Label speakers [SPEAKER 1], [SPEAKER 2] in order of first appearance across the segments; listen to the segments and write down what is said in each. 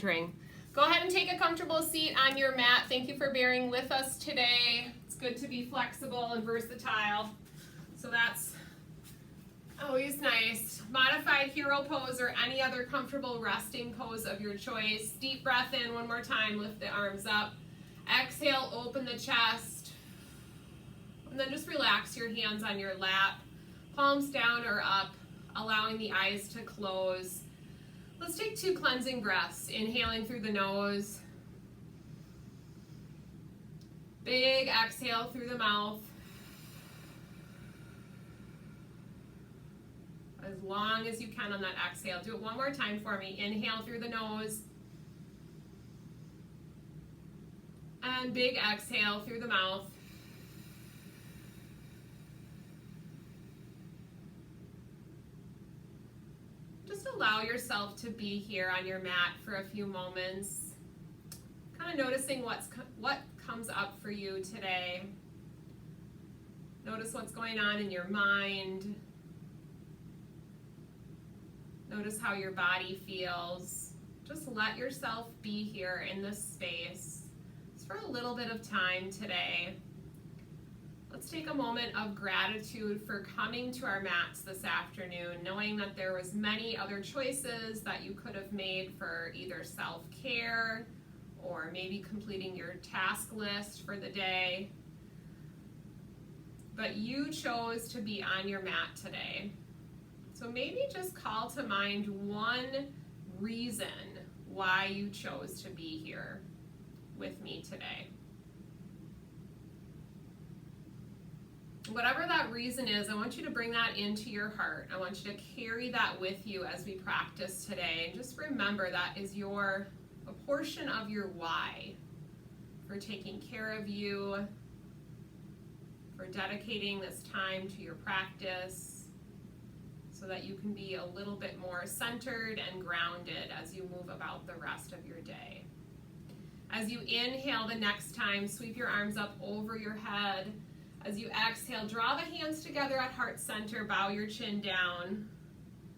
[SPEAKER 1] Go ahead and take a comfortable seat on your mat. Thank you for bearing with us today. It's good to be flexible and versatile. So that's always nice. Modified hero pose or any other comfortable resting pose of your choice. Deep breath in one more time, lift the arms up. Exhale, open the chest. And then just relax your hands on your lap. Palms down or up, allowing the eyes to close. Let's take 2 cleansing breaths, inhaling through the nose. Big exhale through the mouth. As long as you can on that exhale. Do it one more time for me. Inhale through the nose. And big exhale through the mouth. Just allow yourself to be here on your mat for a few moments. Kind of noticing what comes up for you today. Notice what's going on in your mind. Notice how your body feels. Just let yourself be here in this space. Just for a little bit of time today. Let's take a moment of gratitude for coming to our mats this afternoon, knowing that there was many other choices that you could have made for either self-care or maybe completing your task list for the day. But you chose to be on your mat today. So maybe just call to mind one reason why you chose to be here with me today. Whatever that reason is, I want you to bring that into your heart. I want you to carry that with you as we practice today. And just remember that is a portion of your why for taking care of you, for dedicating this time to your practice, so that you can be a little bit more centered and grounded as you move about the rest of your day. As you inhale the next time, sweep your arms up over your head. As you exhale, draw the hands together at heart center, bow your chin down.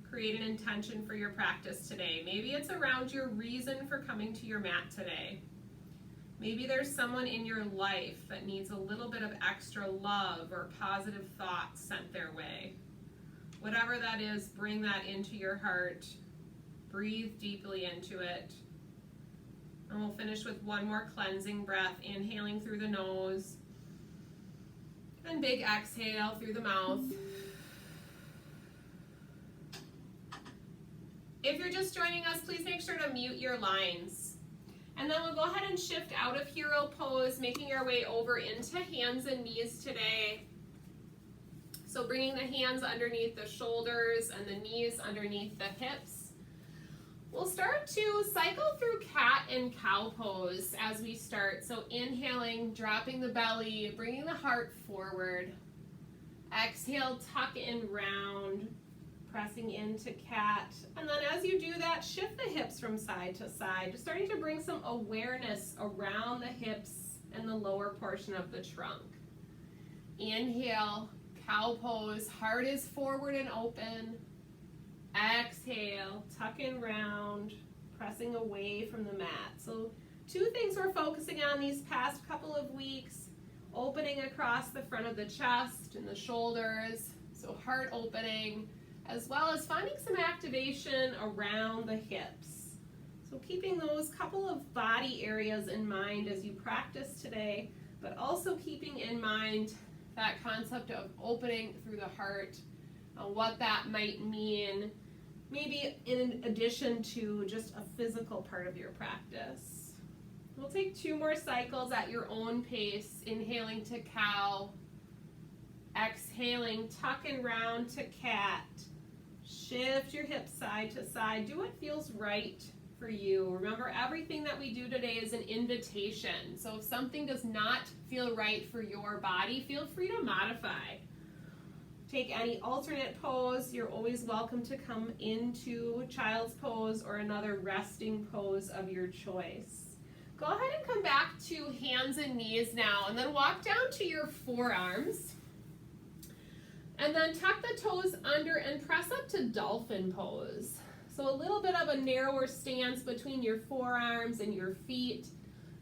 [SPEAKER 1] Create an intention for your practice today. Maybe it's around your reason for coming to your mat today. Maybe there's someone in your life that needs a little bit of extra love or positive thoughts sent their way. Whatever that is, bring that into your heart. Breathe deeply into it. And we'll finish with one more cleansing breath, inhaling through the nose. And big exhale through the mouth. If you're just joining us, please make sure to mute your lines. And then we'll go ahead and shift out of hero pose, making our way over into hands and knees today. So bringing the hands underneath the shoulders and the knees underneath the hips. We'll start to cycle through cat and cow pose as we start. So inhaling, dropping the belly, bringing the heart forward. Exhale, tuck in round, pressing into cat. And then as you do that, shift the hips from side to side, just starting to bring some awareness around the hips and the lower portion of the trunk. Inhale, cow pose, heart is forward and open. Exhale, tuck in round, pressing away from the mat. So 2 things we're focusing on these past couple of weeks: opening across the front of the chest and the shoulders, so heart opening, as well as finding some activation around the hips. So keeping those couple of body areas in mind as you practice today, but also keeping in mind that concept of opening through the heart, what that might mean, maybe in addition to just a physical part of your practice. We'll take 2 more cycles at your own pace, inhaling to cow, exhaling, tuck and round to cat. Shift your hips side to side. Do what feels right for you. Remember, everything that we do today is an invitation. So if something does not feel right for your body, feel free to modify. Take any alternate pose. You're always welcome to come into child's pose or another resting pose of your choice. Go ahead and come back to hands and knees now, and then walk down to your forearms. And then tuck the toes under and press up to Dolphin Pose. So So a little bit of a narrower stance between your forearms and your feet.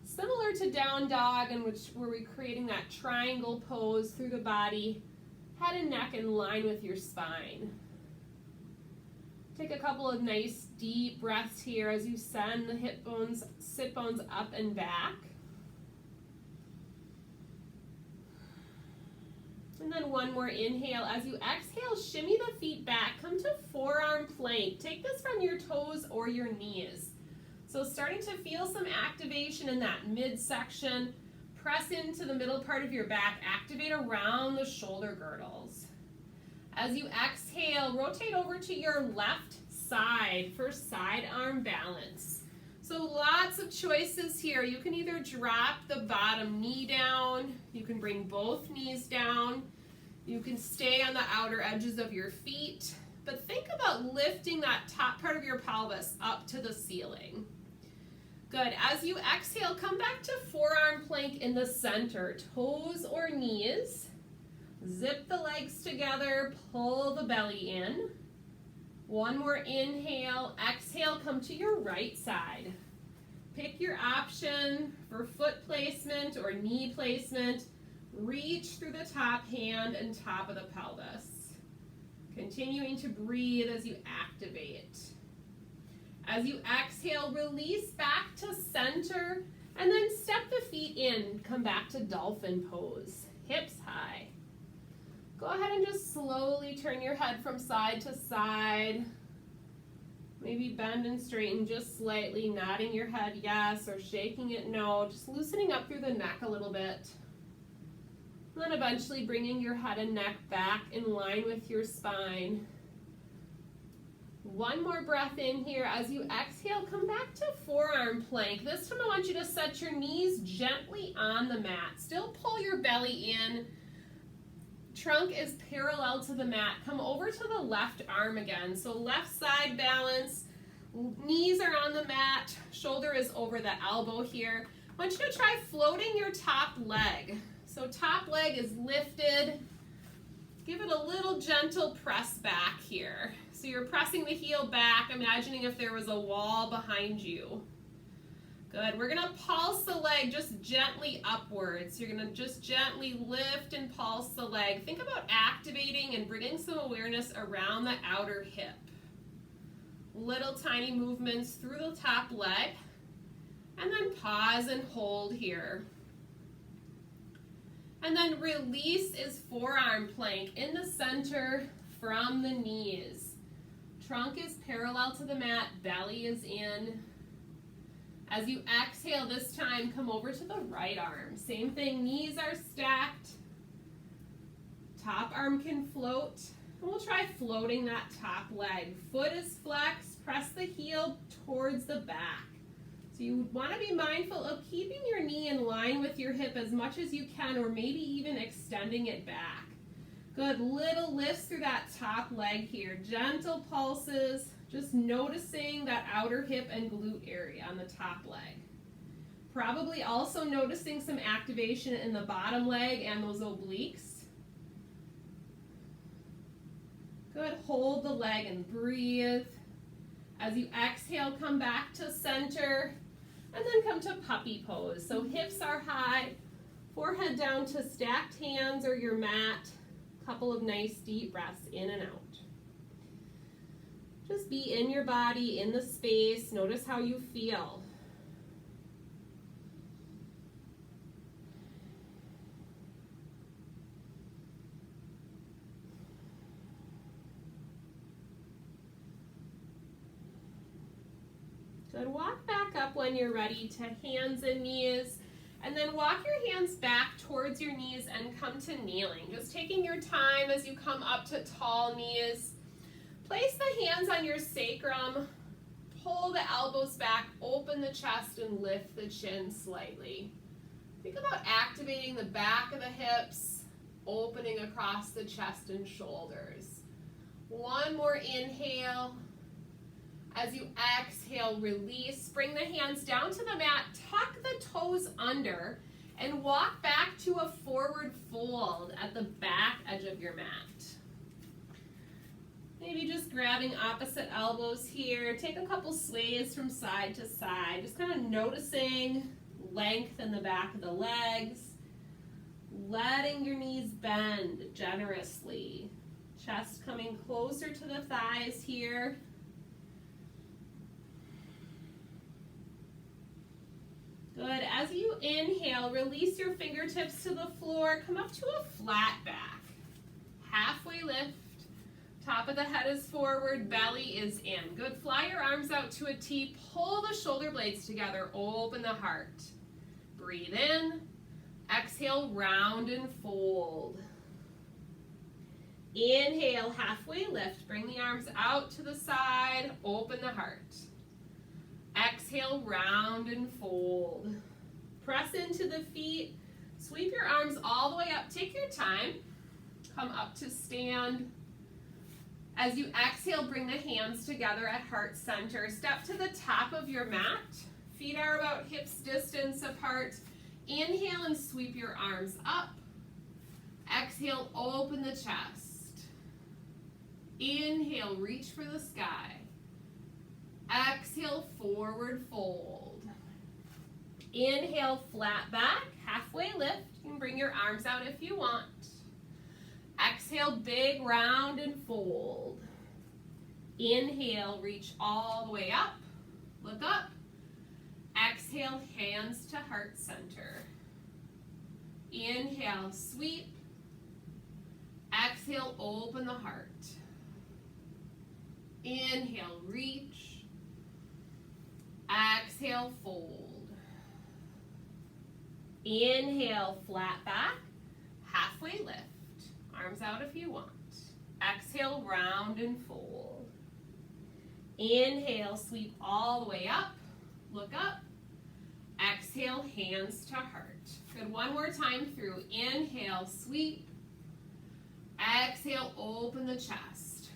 [SPEAKER 1] Similar to down dog, in which where we're creating that triangle pose through the body, head and neck in line with your spine. Take a couple of nice deep breaths here as you send the hip bones, sit bones up and back. And then one more inhale. As you exhale, shimmy the feet back. Come to forearm plank. Take this from your toes or your knees. So starting to feel some activation in that midsection. Press into the middle part of your back. Activate around the shoulder girdles. As you exhale, rotate over to your left side for side arm balance. So lots of choices here. You can either drop the bottom knee down, you can bring both knees down, you can stay on the outer edges of your feet, but think about lifting that top part of your pelvis up to the ceiling. Good. As you exhale, come back to forearm plank in the center, toes or knees. Zip the legs together, pull the belly in. One more inhale, exhale, come to your right side. Pick your option for foot placement or knee placement. Reach through the top hand and top of the pelvis. Continuing to breathe as you activate. As you exhale, release back to center and then step the feet in. Come back to Dolphin Pose, hips high. Go ahead and just slowly turn your head from side to side. Maybe bend and straighten just slightly, nodding your head yes or shaking it no, just loosening up through the neck a little bit. And then eventually bringing your head and neck back in line with your spine. One more breath in here. As you exhale, come back to forearm plank. This time I want you to set your knees gently on the mat. Still pull your belly in. Trunk is parallel to the mat. Come over to the left arm again. So left side balance, knees are on the mat, shoulder is over the elbow here. I want you to try floating your top leg. So top leg is lifted. Give it a little gentle press back here. So you're pressing the heel back, imagining if there was a wall behind you. Good. We're going to pulse the leg just gently upwards. You're going to just gently lift and pulse the leg. Think about activating and bringing some awareness around the outer hip. Little tiny movements through the top leg. And then pause and hold here. And then release is forearm plank in the center from the knees. Trunk is parallel to the mat, belly is in. As you exhale this time, come over to the right arm. Same thing, knees are stacked. Top arm can float. And we'll try floating that top leg. Foot is flexed, press the heel towards the back. So you want to be mindful of keeping your knee in line with your hip as much as you can, or maybe even extending it back. Good, little lifts through that top leg here. Gentle pulses, just noticing that outer hip and glute area on the top leg. Probably also noticing some activation in the bottom leg and those obliques. Good, hold the leg and breathe. As you exhale, come back to center. And then come to puppy pose. So hips are high, forehead down to stacked hands or your mat. Couple of nice deep breaths in and out. Just be in your body, in the space. Notice how you feel. Good. Walk back up when you're ready to hands and knees, and then walk your hands back towards your knees and come to kneeling. Just taking your time as you come up to tall knees. Place the hands on your sacrum, pull the elbows back, open the chest, and lift the chin slightly. Think about activating the back of the hips, opening across the chest and shoulders. One more inhale. As you exhale, release. Bring the hands down to the mat, tuck the toes under, and walk back to a forward fold at the back edge of your mat. Maybe just grabbing opposite elbows here. Take a couple sways from side to side. Just kind of noticing length in the back of the legs. Letting your knees bend generously. Chest coming closer to the thighs here. Good. As you inhale, release your fingertips to the floor. Come up to a flat back. Halfway lift. Top of the head is forward, belly is in. Good. Fly your arms out to a T. Pull the shoulder blades together. Open the heart. Breathe in. Exhale, round and fold. Inhale, halfway lift. Bring the arms out to the side. Open the heart. Exhale, round and fold. Press into the feet. Sweep your arms all the way up. Take your time. Come up to stand. As you exhale, bring the hands together at heart center. Step to the top of your mat. Feet are about hips distance apart. Inhale and sweep your arms up. Exhale, open the chest. Inhale, reach for the sky. Exhale, forward fold. Inhale, flat back, halfway lift. You can bring your arms out if you want. Exhale, big round and fold. Inhale, reach all the way up. Look up. Exhale, hands to heart center. Inhale, sweep. Exhale, open the heart. Inhale, reach. Exhale, fold. Inhale, flat back, halfway lift. Arms out if you want. Exhale, round and fold. Inhale, sweep all the way up. Look up. Exhale, hands to heart. Good, one more time through. Inhale, sweep. Exhale, open the chest.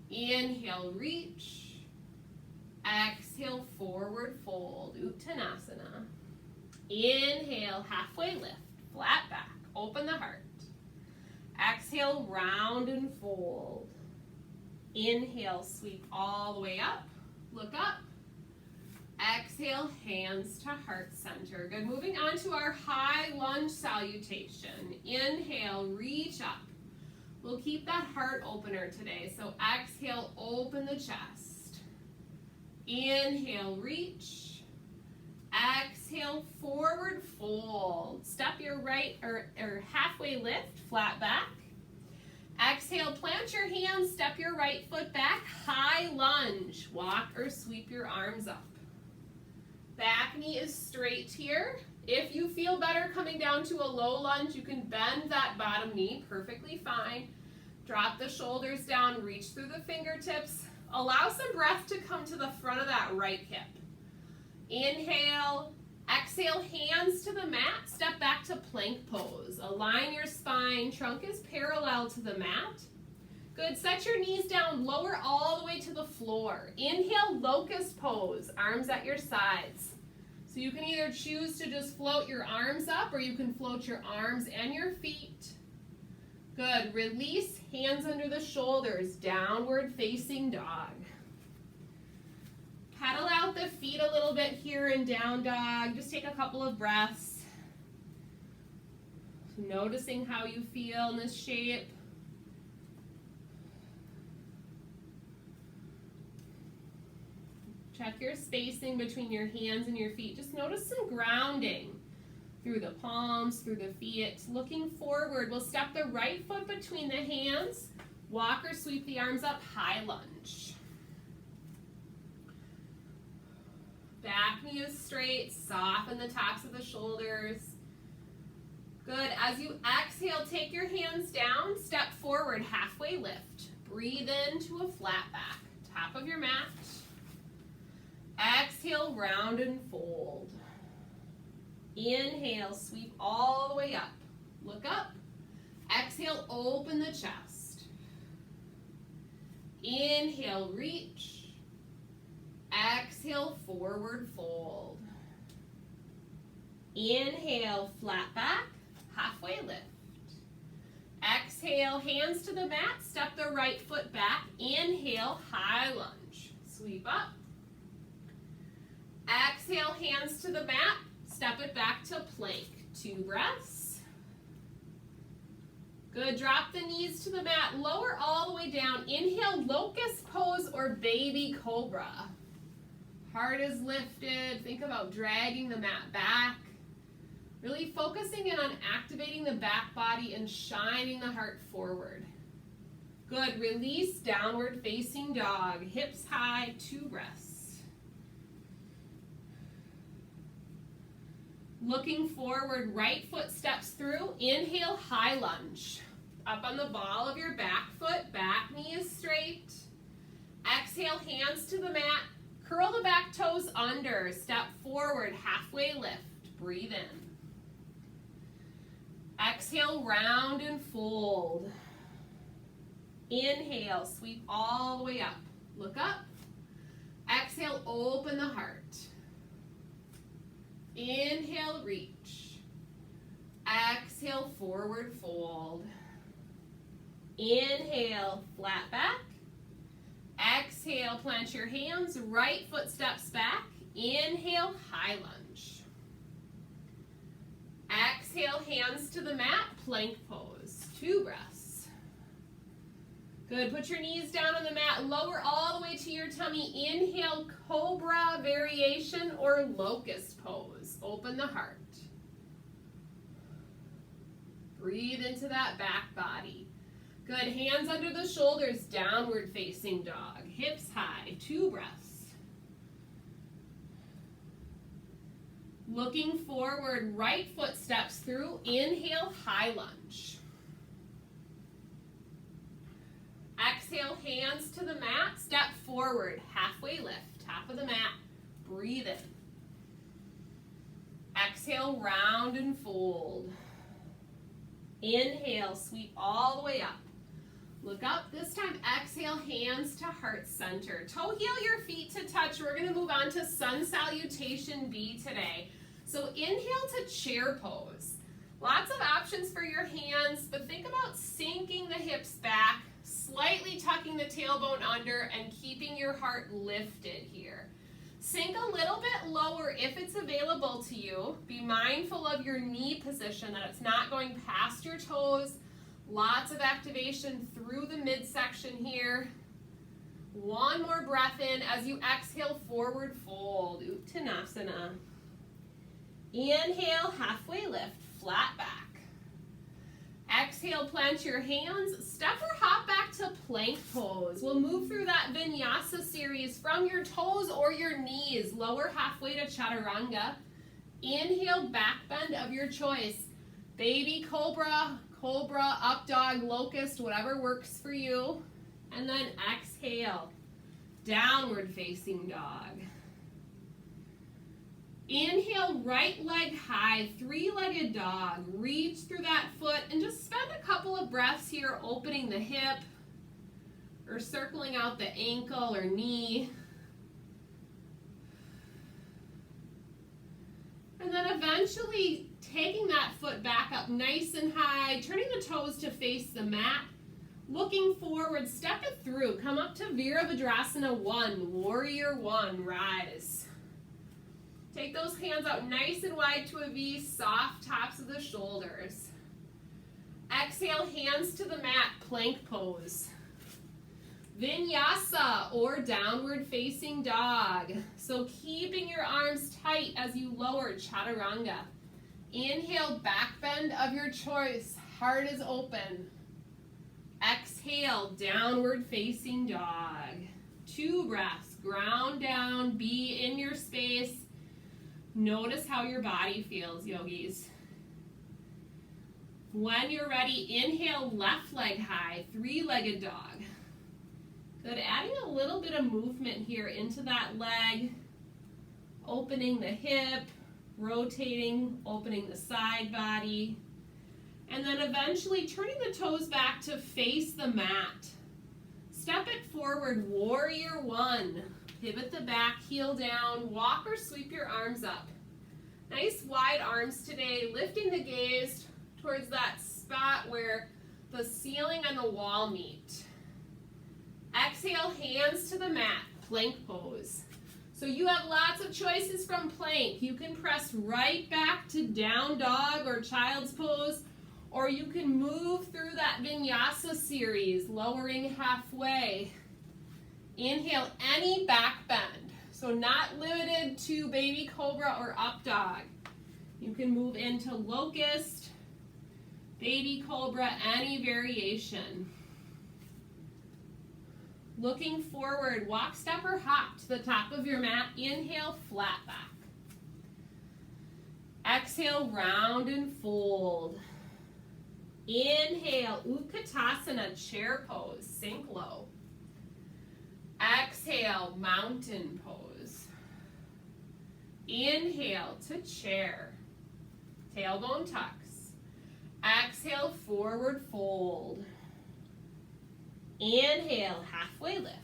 [SPEAKER 1] Inhale, reach. Exhale, forward fold, Uttanasana. Inhale, halfway lift, flat back, open the heart. Exhale, round and fold. Inhale, sweep all the way up, look up. Exhale, hands to heart center. Good, moving on to our high lunge salutation. Inhale, reach up. We'll keep that heart opener today, so exhale, open the chest. Inhale, reach. Exhale, forward fold. Step your right or halfway lift, flat back. Exhale, plant your hands, step your right foot back, high lunge. Walk or sweep your arms up. Back knee is straight here. If you feel better coming down to a low lunge, you can bend that bottom knee, perfectly fine. Drop the shoulders down, reach through the fingertips. Allow some breath to come to the front of that right hip. Inhale, exhale, hands to the mat, step back to plank pose. Align your spine, trunk is parallel to the mat. Good, set your knees down, lower all the way to the floor. Inhale, locust pose, arms at your sides. So you can either choose to just float your arms up or you can float your arms and your feet. Good, release, hands under the shoulders, downward facing dog. Pedal out the feet a little bit here in down dog. Just take a couple of breaths. Noticing how you feel in this shape. Check your spacing between your hands and your feet. Just notice some grounding through the palms, through the feet. Looking forward, we'll step the right foot between the hands. Walk or sweep the arms up, high lunge. Back knee is straight, soften the tops of the shoulders. Good, as you exhale, take your hands down, step forward, halfway lift. Breathe into a flat back, top of your mat. Exhale, round and fold. Inhale, sweep all the way up. Look up. Exhale, open the chest. Inhale, reach. Exhale, forward fold. Inhale, flat back, halfway lift. Exhale, hands to the mat, step the right foot back. Inhale, high lunge. Sweep up. Exhale, hands to the mat, step it back to plank. 2 breaths. Good, drop the knees to the mat, lower all the way down. Inhale, Locust Pose or Baby Cobra. Heart is lifted, think about dragging the mat back. Really focusing in on activating the back body and shining the heart forward. Good, release, downward facing dog. Hips high, 2 breaths. Looking forward, right foot steps through. Inhale, high lunge. Up on the ball of your back foot, back knee is straight. Exhale, hands to the mat. Curl the back toes under. Step forward, halfway lift. Breathe in. Exhale, round and fold. Inhale, sweep all the way up. Look up. Exhale, open the heart. Inhale, reach. Exhale, forward fold. Inhale, flat back. Exhale, plant your hands, right foot steps back. Inhale, high lunge. Exhale, hands to the mat, plank pose. 2 breaths. Good, put your knees down on the mat, lower all the way to your tummy. Inhale, Cobra variation or Locust Pose. Open the heart. Breathe into that back body. Good, hands under the shoulders, downward facing dog. Hips high, 2 breaths. Looking forward, right foot steps through. Inhale, high lunge. Exhale, hands to the mat, step forward, halfway lift, top of the mat. Breathe in. Exhale, round and fold. Inhale, sweep all the way up. Look up. This time, exhale, hands to heart center. Toe heel your feet to touch. We're going to move on to Sun Salutation B today. So inhale to chair pose. Lots of options for your hands, but think about sinking the hips back, slightly tucking the tailbone under, and keeping your heart lifted here. Sink a little bit lower if it's available to you. Be mindful of your knee position, that it's not going past your toes. Lots of activation through the midsection here. One more breath in as you exhale, forward fold, Uttanasana. Inhale, halfway lift, flat back. Exhale, plant your hands, step or hop back to plank pose. We'll move through that Vinyasa series from your toes or your knees, lower halfway to Chaturanga. Inhale, back bend of your choice. Baby Cobra, Cobra, up dog, Locust, whatever works for you. And then exhale, downward facing dog. Inhale, right leg high, 3-legged dog. Reach through that foot and just spend a couple of breaths here opening the hip or circling out the ankle or knee. And then eventually taking that foot back up nice and high, turning the toes to face the mat. Looking forward, step it through. Come up to Virabhadrasana 1, Warrior 1, rise. Take those hands out nice and wide to a V, soft tops of the shoulders. Exhale, hands to the mat, plank pose. Vinyasa or downward facing dog. So keeping your arms tight as you lower, Chaturanga. Inhale, back bend of your choice, heart is open. Exhale, downward facing dog. 2 breaths, ground down, be in your space. Notice how your body feels, yogis. When you're ready, inhale, left leg high, 3-legged dog. Good, adding a little bit of movement here into that leg, opening the hip, rotating, opening the side body, and then eventually turning the toes back to face the mat. Step it forward, Warrior 1. Pivot the back, heel down, walk or sweep your arms up. Nice wide arms today, lifting the gaze towards that spot where the ceiling and the wall meet. Exhale, hands to the mat, plank pose. So you have lots of choices from plank. You can press right back to down dog or child's pose, or you can move through that vinyasa series, lowering halfway. Inhale, any back bend. So not limited to baby cobra or up dog. You can move into locust, baby cobra, any variation. Looking forward, walk, step, or hop to the top of your mat. Inhale, flat back. Exhale, round and fold. Inhale, Uttanasana, chair pose, sink low. Exhale, mountain pose. Inhale to chair. Tailbone tucks. Exhale, forward fold. Inhale, halfway lift.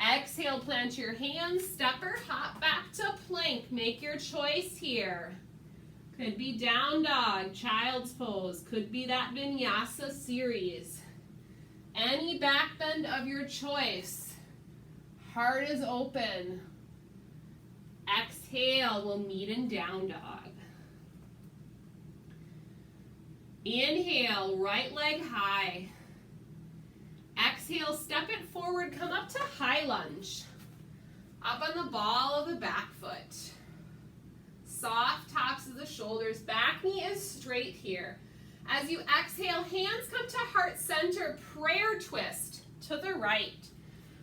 [SPEAKER 1] Exhale, plant your hands, step or hop back to plank. Make your choice here. Could be down dog, child's pose. Could be that vinyasa series. Any back bend of your choice. Heart is open. Exhale, we'll meet in down dog. Inhale, right leg high. Exhale, step it forward, come up to high lunge. Up on the ball of the back foot. Soft tops of the shoulders, back knee is straight here. As you exhale, hands come to heart center, prayer twist to the right.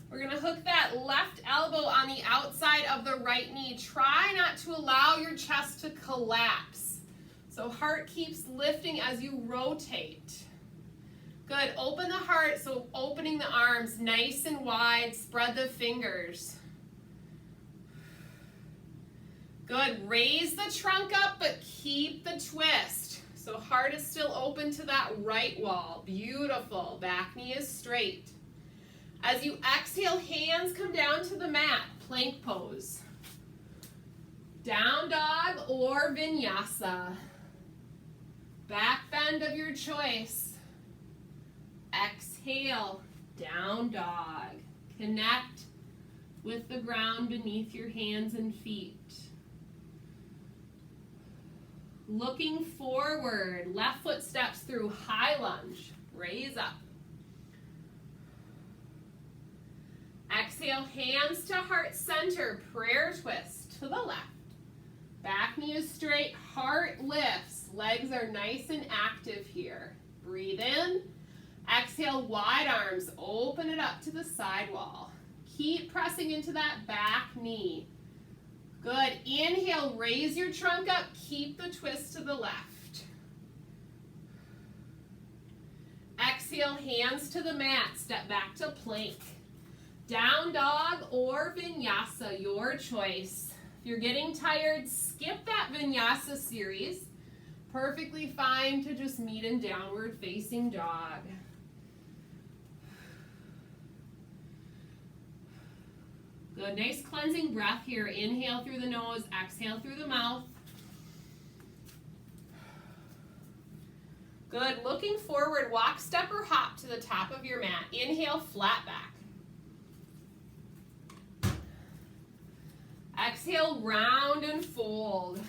[SPEAKER 1] We're gonna hook that left elbow on the outside of the right knee. Try not to allow your chest to collapse. So heart keeps lifting as you rotate. Good, open the heart, so opening the arms nice and wide, spread the fingers. Good, raise the trunk up, but keep the twist. So heart is still open to that right wall. Beautiful, back knee is straight. As you exhale, hands come down to the mat, plank pose. Down dog or vinyasa. Back bend of your choice. Exhale, down dog. Connect with the ground beneath your hands and feet. Looking forward, left foot steps through high lunge. Raise up. Exhale, hands to heart center, prayer twist to the left. Back knee is straight, heart lifts. Legs are nice and active here. Breathe in. Exhale, wide arms, open it up to the side wall. Keep pressing into that back knee. Good, inhale, raise your trunk up, keep the twist to the left. Exhale, hands to the mat, step back to plank. Down dog or vinyasa, your choice. If you're getting tired, skip that vinyasa series. Perfectly fine to just meet in downward facing dog. Good, nice cleansing breath here. Inhale through the nose, exhale through the mouth. Good, looking forward, walk, step, or hop to the top of your mat. Inhale, flat back. Exhale, round and fold.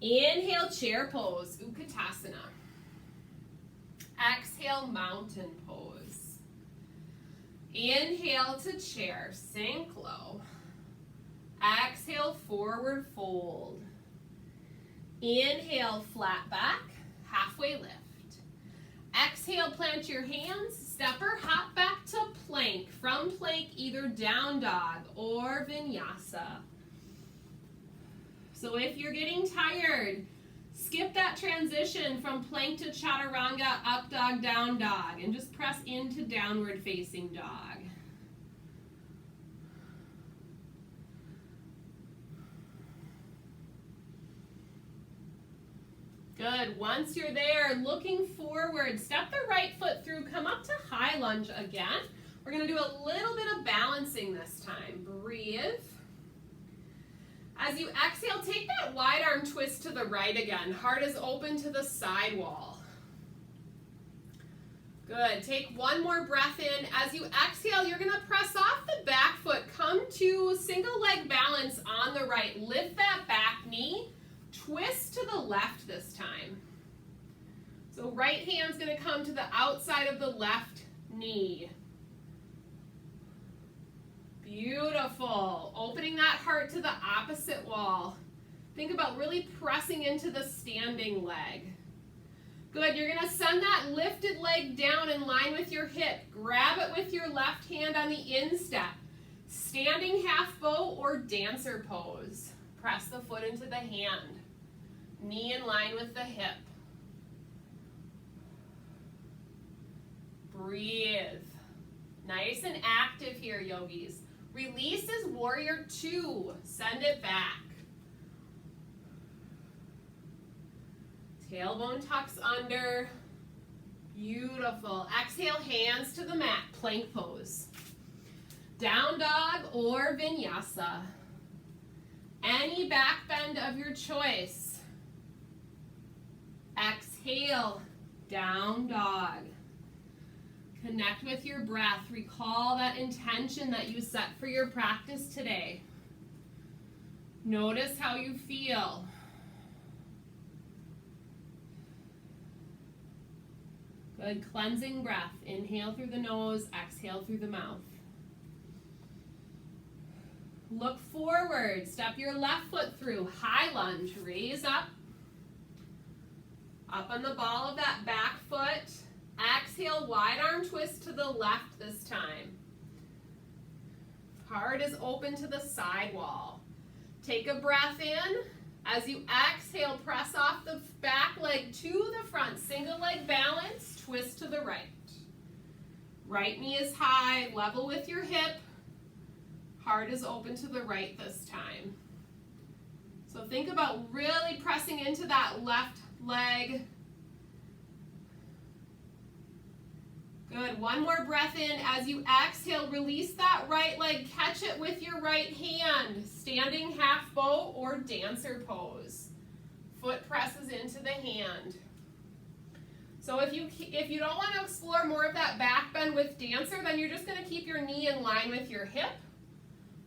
[SPEAKER 1] Inhale, chair pose, Uttanasana. Exhale, mountain pose. Inhale to chair, sink low. Exhale, forward fold. Inhale, flat back, halfway lift. Exhale, plant your hands, step or hop back to plank. From plank, either down dog or vinyasa. So if you're getting tired, skip that transition from plank to chaturanga, up dog, down dog, and just press into downward facing dog. Good, once you're there, looking forward, step the right foot through, come up to high lunge again. We're gonna do a little bit of balancing this time. Breathe. As you exhale, take that wide arm twist to the right again. Heart is open to the side wall. Good. Take one more breath in. As you exhale, you're going to press off the back foot. Come to single leg balance on the right. Lift that back knee. Twist to the left this time. So right hand's going to come to the outside of the left knee. Beautiful. Opening that heart to the opposite wall. Think about really pressing into the standing leg. Good, you're going to send that lifted leg down in line with your hip. Grab it with your left hand on the instep. Standing half bow or dancer pose. Press the foot into the hand. Knee in line with the hip. Breathe. Nice and active here, yogis. Release is warrior 2. Send it back. Tailbone tucks under. Beautiful. Exhale, hands to the mat. Plank pose. Down dog or vinyasa. Any back bend of your choice. Exhale, down dog. Connect with your breath. Recall that intention that you set for your practice today. Notice how you feel. Good, cleansing breath. Inhale through the nose, exhale through the mouth. Look forward, step your left foot through, high lunge, raise up. Up on the ball of that back foot. Exhale, wide arm twist to the left this time. Heart is open to the side wall. Take a breath in. As you exhale, press off the back leg to the front. Single leg balance, twist to the right. Right knee is high, level with your hip. Heart is open to the right this time. So think about really pressing into that left leg. Good, one more breath in. As you exhale, release that right leg, catch it with your right hand. Standing half bow or dancer pose. Foot presses into the hand. So if you don't want to explore more of that back bend with dancer, then you're just going to keep your knee in line with your hip.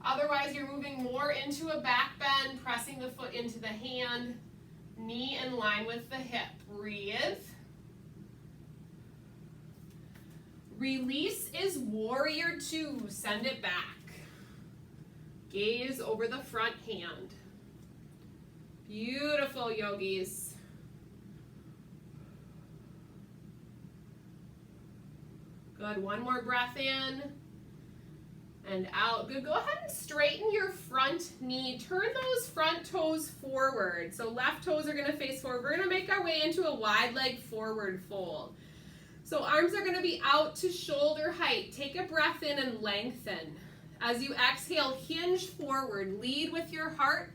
[SPEAKER 1] Otherwise, you're moving more into a back bend, pressing the foot into the hand, knee in line with the hip. Breathe. Release is warrior 2. Send it back. Gaze over the front hand. Beautiful, yogis. Good, one more breath in and out. Good, go ahead and straighten your front knee. Turn those front toes forward. So left toes are gonna face forward. We're gonna make our way into a wide leg forward fold. So arms are going to be out to shoulder height. Take a breath in and lengthen. As you exhale, hinge forward. Lead with your heart.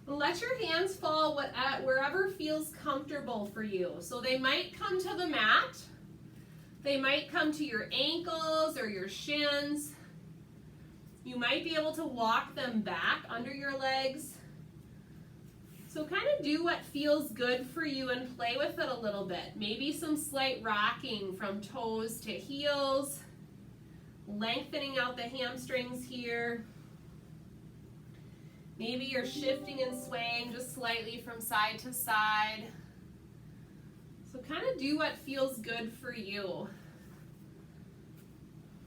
[SPEAKER 1] Let your hands fall wherever feels comfortable for you. So they might come to the mat. They might come to your ankles or your shins. You might be able to walk them back under your legs. So kind of do what feels good for you and play with it a little bit. Maybe some slight rocking from toes to heels, lengthening out the hamstrings here. Maybe you're shifting and swaying just slightly from side to side. So kind of do what feels good for you.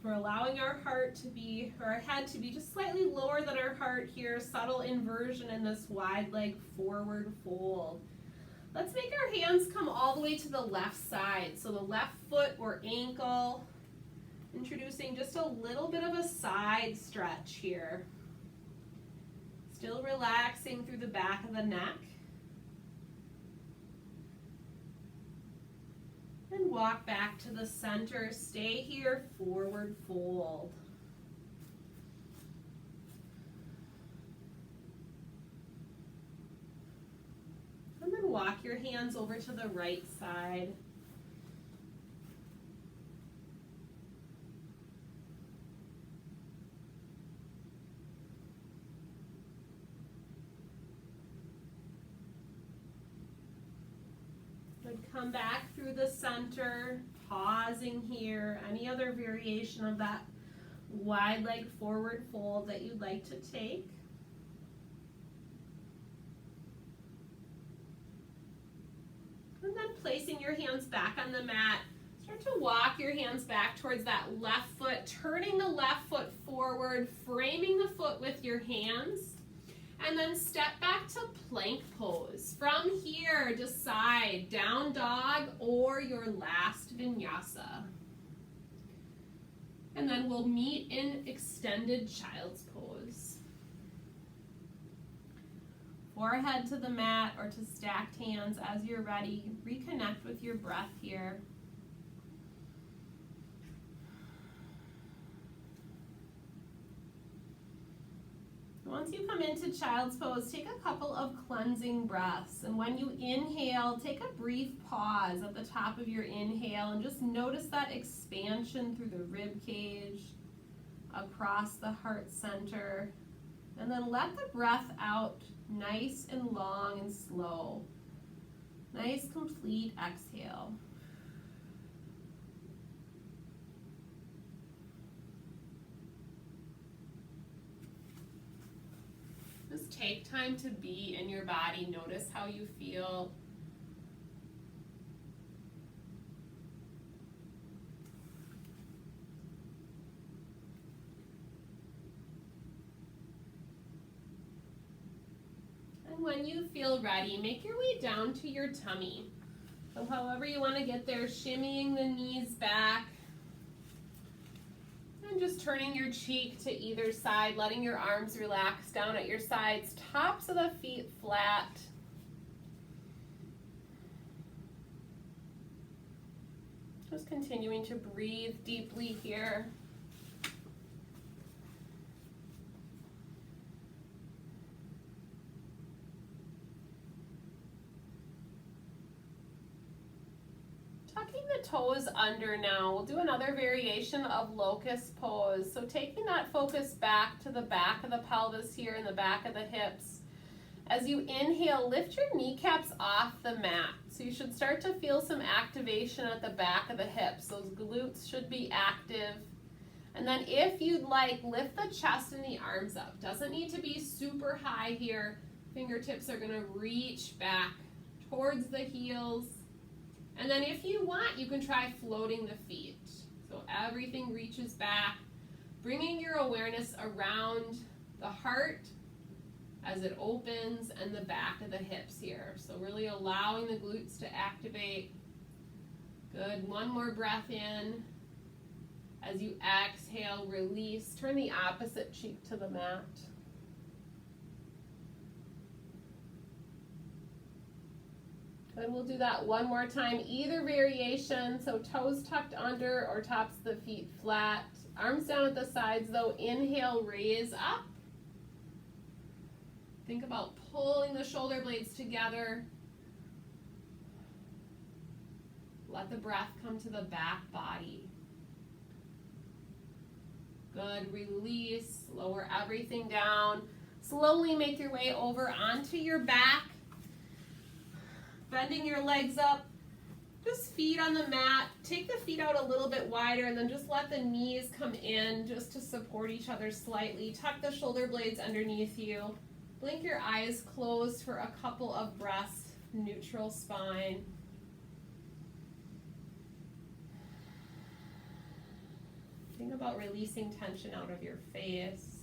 [SPEAKER 1] We're allowing our heart to be, or our head to be just slightly lower than our heart here. Subtle inversion in this wide leg forward fold. Let's make our hands come all the way to the left side. So the left foot or ankle, introducing just a little bit of a side stretch here. Still relaxing through the back of the neck. And walk back to the center. Stay here, forward fold. And then walk your hands over to the right side. Good, come back through the center, pausing here. Any other variation of that wide leg forward fold that you'd like to take. And then placing your hands back on the mat, start to walk your hands back towards that left foot, turning the left foot forward, framing the foot with your hands, and then step back to plank pose. From here, decide down dog or your last vinyasa. And then we'll meet in extended child's pose. Forehead to the mat or to stacked hands as you're ready. Reconnect with your breath here. Once you come into child's pose, take a couple of cleansing breaths. And when you inhale, take a brief pause at the top of your inhale and just notice that expansion through the rib cage, across the heart center. And then let the breath out nice and long and slow. Nice, complete exhale. Just take time to be in your body. Notice how you feel. And when you feel ready, make your way down to your tummy. So however you want to get there, shimmying the knees back. And just turning your cheek to either side, letting your arms relax down at your sides, tops of the feet flat. Just continuing to breathe deeply here. Tucking the toes under now. We'll do another variation of Locust Pose. So taking that focus back to the back of the pelvis here and the back of the hips. As you inhale, lift your kneecaps off the mat. So you should start to feel some activation at the back of the hips. Those glutes should be active. And then if you'd like, lift the chest and the arms up. Doesn't need to be super high here. Fingertips are gonna reach back towards the heels. And then if you want, you can try floating the feet. So everything reaches back, bringing your awareness around the heart as it opens and the back of the hips here. So really allowing the glutes to activate. Good, one more breath in. As you exhale, release, turn the opposite cheek to the mat. Good, we'll do that one more time, either variation, so toes tucked under or tops of the feet flat. Arms down at the sides though, inhale, raise up. Think about pulling the shoulder blades together. Let the breath come to the back body. Good, release, lower everything down. Slowly make your way over onto your back. Bending your legs up, just feet on the mat. Take the feet out a little bit wider and then just let the knees come in just to support each other slightly. Tuck the shoulder blades underneath you. Blink your eyes closed for a couple of breaths. Neutral spine. Think about releasing tension out of your face.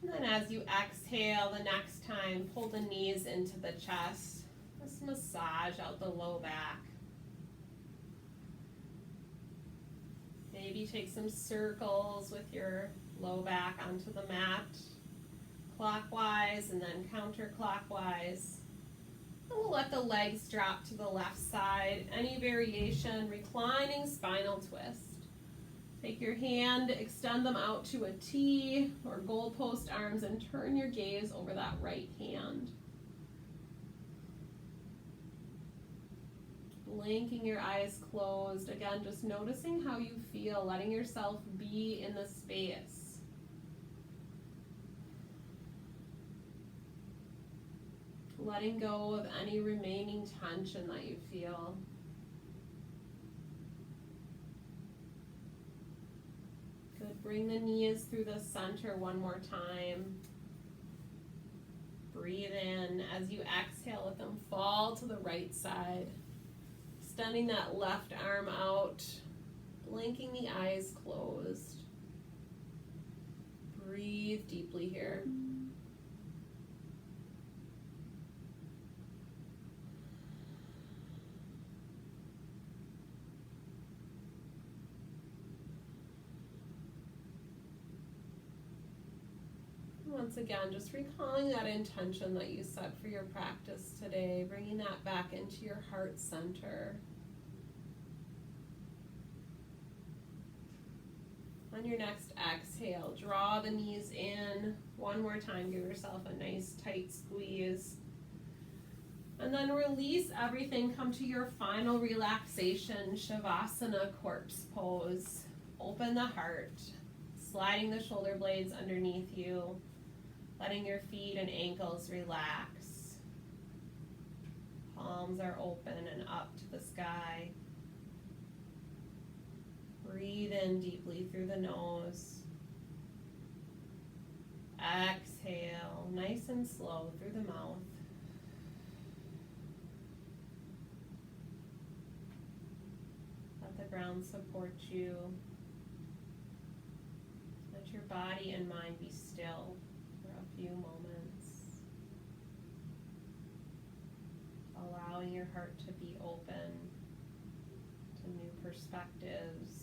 [SPEAKER 1] And then as you exhale the next time, pull the knees into the chest. Just massage out the low back. Maybe take some circles with your low back onto the mat, clockwise and then counterclockwise. And we'll let the legs drop to the left side. Any variation, reclining spinal twist. Take your hand, extend them out to a T or goalpost arms and turn your gaze over that right hand. Blinking your eyes closed. Again, just noticing how you feel, letting yourself be in the space. letting go of any remaining tension that you feel. Good. Bring the knees through the center one more time. Breathe in. As you exhale, let them fall to the right side. Extending that left arm out. Blinking the eyes closed. Breathe deeply here. Once again, just recalling that intention that you set for your practice today, bringing that back into your heart center. On your next exhale, draw the knees in. One more time, give yourself a nice tight squeeze. And then release everything. Come to your final relaxation, Shavasana corpse pose. Open the heart, sliding the shoulder blades underneath you, letting your feet and ankles relax. Palms are open and up to the sky. Breathe in deeply through the nose. Exhale, nice and slow through the mouth. Let the ground support you. Let your body and mind be still for a few moments. Allowing your heart to be open to new perspectives,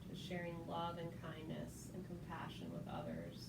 [SPEAKER 1] to sharing love and kindness and compassion with others.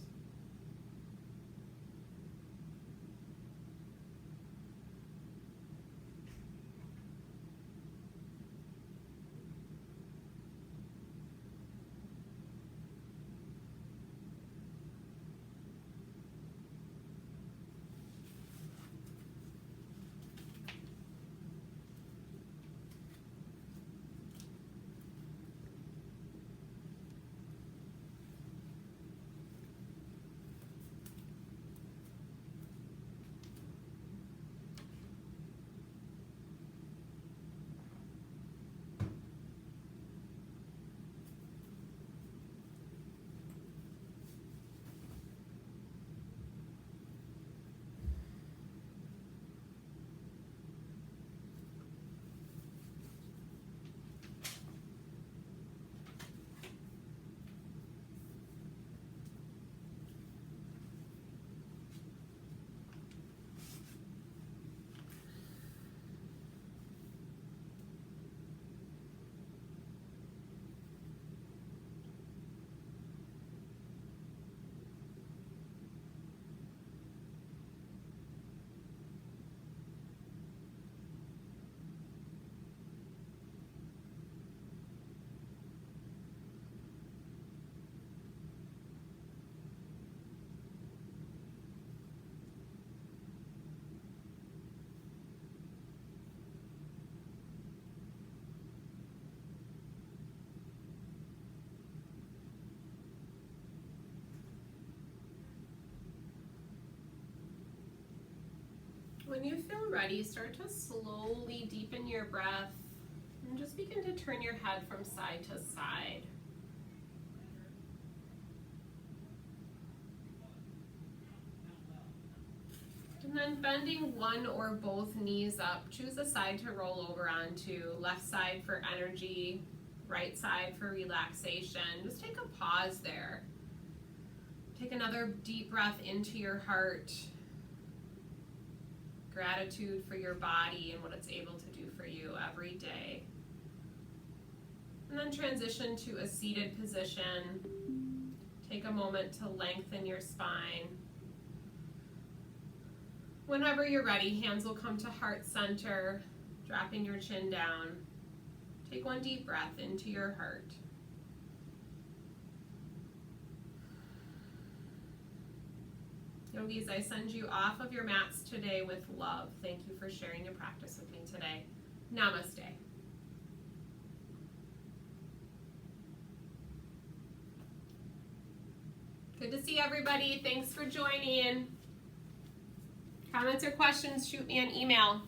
[SPEAKER 1] When you feel ready, start to slowly deepen your breath and just begin to turn your head from side to side. And then bending one or both knees up, choose a side to roll over onto. Left side for energy, right side for relaxation. Just take a pause there. Take another deep breath into your heart. Gratitude for your body and what it's able to do for you every day. And then transition to a seated position. Take a moment to lengthen your spine. Whenever you're ready, hands will come to heart center, dropping your chin down. Take one deep breath into your heart. Yogis, I send you off of your mats today with love. Thank you for sharing your practice with me today. Namaste. Good to see everybody. Thanks for joining. Comments or questions, shoot me an email.